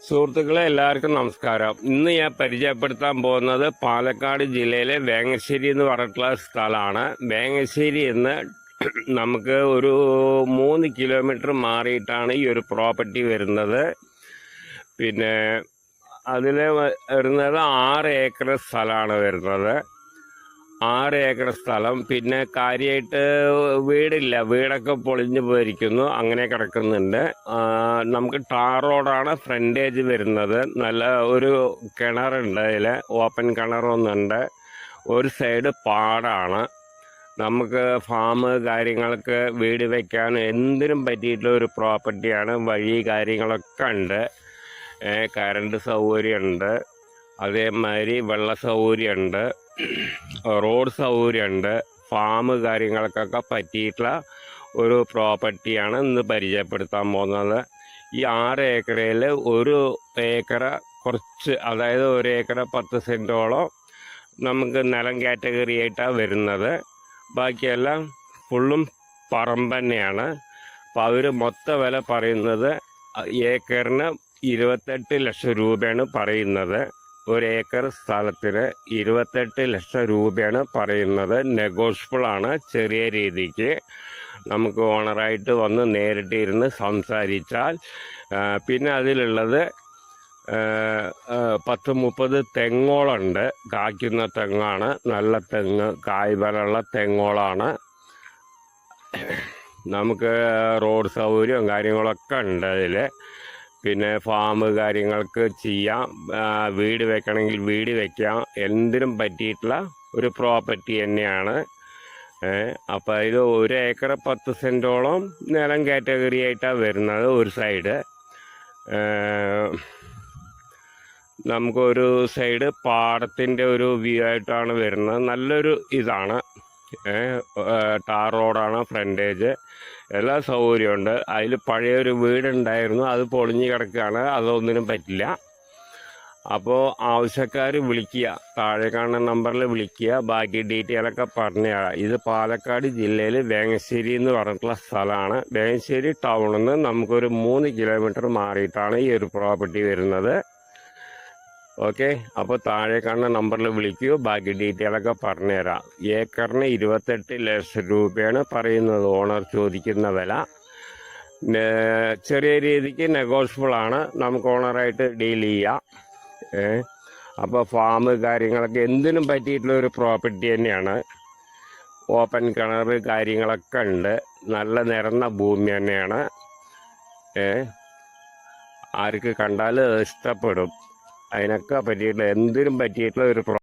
സുഹൃത്തുക്കളെ എല്ലാവർക്കും നമസ്കാരം. ഇന്ന് ഞാൻ പരിചയപ്പെടുത്താൻ പോകുന്നത് പാലക്കാട് ജില്ലയിലെ വേങ്ങശ്ശേരി എന്ന് പറഞ്ഞിട്ടുള്ള സ്ഥലമാണ്. വേങ്ങശ്ശേരി എന്ന് നമുക്ക് ഒരു 3 കിലോമീറ്റർ മാറിയിട്ടാണ് ഈ ഒരു പ്രോപ്പർട്ടി വരുന്നത്. പിന്നെ അതിൽ വരുന്നത് 6 ഏക്കർ സ്ഥലമാണ് വരുന്നത്. 6 ഏക്കർ സ്ഥലം. പിന്നെ കാര്യമായിട്ട് വീടില്ല, വീടൊക്കെ പൊളിഞ്ഞു പോയിരിക്കുന്നു, അങ്ങനെ കിടക്കുന്നുണ്ട്. നമുക്ക് ടാർ റോഡാണ് ഫ്രണ്ടേജ് വരുന്നത്. നല്ല ഒരു കിണറുണ്ട്, അതിൽ ഓപ്പൻ കിണറൊന്നുണ്ട്. ഒരു സൈഡ് പാടാണ്. നമുക്ക് ഫാം കാര്യങ്ങൾക്ക് വീട് വയ്ക്കാൻ എന്തിനും പറ്റിയിട്ടുള്ള ഒരു പ്രോപ്പർട്ടിയാണ്. വഴി കാര്യങ്ങളൊക്കെ ഉണ്ട്, കറണ്ട് സൗകര്യമുണ്ട്, അതേമാതിരി വെള്ള സൗകര്യമുണ്ട്, റോഡ് സൗകര്യമുണ്ട്. ഫാം കാര്യങ്ങൾക്കൊക്കെ പറ്റിയിട്ടുള്ള ഒരു പ്രോപ്പർട്ടിയാണ് ഇന്ന് പരിചയപ്പെടുത്താൻ പോകുന്നത്. ഈ 6 ഏക്കറിൽ 1 ഏക്കർ കുറച്ച്, അതായത് 1 ഏക്കർ 10 സെൻറ്റോളം നമുക്ക് നിലം കാറ്റഗറി ആയിട്ടാണ് വരുന്നത്. ബാക്കിയെല്ലാം ഫുള്ളും പറമ്പ് തന്നെയാണ്. അപ്പോൾ അവർ മൊത്ത വില പറയുന്നത് ഏക്കറിന് 28 ലക്ഷം രൂപയാണ് പറയുന്നത്. 1 ഏക്കർ സ്ഥലത്തിന് 28 ലക്ഷം രൂപയാണ് പറയുന്നത്. നെഗോഷ്യബിൾ ആണ് ചെറിയ രീതിക്ക്. നമുക്ക് ഓണറായിട്ട് വന്ന് നേരിട്ട് ഇരുന്ന് സംസാരിച്ചാൽ. പിന്നെ അതിലുള്ളത് 10-30 തെങ്ങോളുണ്ട്. കായ്ക്കുന്ന തെങ്ങാണ്, നല്ല തെങ്ങ്, കായ്ഫലമുള്ള തെങ്ങോളാണ്. നമുക്ക് റോഡ് സൗകര്യവും കാര്യങ്ങളൊക്കെ ഉണ്ട് അതിൽ. പിന്നെ ഫാം കാര്യങ്ങൾക്ക് ചെയ്യാം, വീട് വെക്കണമെങ്കിൽ വീട് വയ്ക്കാം, എന്തിനും പറ്റിയിട്ടുള്ള ഒരു പ്രോപ്പർട്ടി തന്നെയാണ്. അപ്പോൾ അതിൽ 1 ഏക്കർ 10 സെൻറ്റോളം നിലം കാറ്റഗറി ആയിട്ടാണ് വരുന്നത്. ഒരു സൈഡ് നമുക്കൊരു സൈഡ് പാടത്തിൻ്റെ ഒരു വ്യൂ ആയിട്ടാണ് വരുന്നത്. നല്ലൊരു ഇതാണ്. ടാർ റോഡാണ് ഫ്രണ്ടേജ്, എല്ലാ സൗകര്യമുണ്ട്. അതിൽ പഴയൊരു വീടുണ്ടായിരുന്നു, അത് പൊളിഞ്ഞ് കിടക്കുകയാണ്, അതൊന്നിനും പറ്റില്ല. അപ്പോൾ ആവശ്യക്കാർ വിളിക്കുക, താഴെ കാണുന്ന നമ്പറിൽ വിളിക്കുക, ബാക്കി ഡീറ്റെയിലൊക്കെ പറഞ്ഞു തരാം. ഇത് പാലക്കാട് ജില്ലയിൽ വേങ്ങശ്ശേരി എന്ന് പറഞ്ഞിട്ടുള്ള സ്ഥലമാണ്. വേങ്ങശ്ശേരി ടൗണിൽ നിന്ന് നമുക്കൊരു 3 കിലോമീറ്റർ മാറിയിട്ടാണ് ഈ ഒരു പ്രോപ്പർട്ടി വരുന്നത്. ഓക്കെ, അപ്പോൾ താഴെ കാണുന്ന നമ്പറിൽ വിളിക്കൂ, ബാക്കി ഡീറ്റെയിലൊക്കെ പറഞ്ഞുതരാം. ഏക്കറിന് 28 ലക്ഷം രൂപയാണ് പറയുന്നത് ഓണർ ചോദിക്കുന്ന വില. ചെറിയ രീതിക്ക് നെഗോഷ്യബിൾ ആണ്, നമുക്ക് ഓണറായിട്ട് ഡീൽ ചെയ്യാം. അപ്പോൾ ഫാം കാര്യങ്ങളൊക്കെ എന്തിനും പറ്റിയിട്ടുള്ള ഒരു പ്രോപ്പർട്ടി തന്നെയാണ്. ഓപ്പൻ കിണർ കാര്യങ്ങളൊക്കെ ഉണ്ട്, നല്ല നിരന്ന ഭൂമി തന്നെയാണ്. ആർക്ക് കണ്ടാൽ ഇഷ്ടപ്പെടും. അതിനൊക്കെ പറ്റിയിട്ടുള്ള എന്തിനും പറ്റിയിട്ടുള്ള ഒരു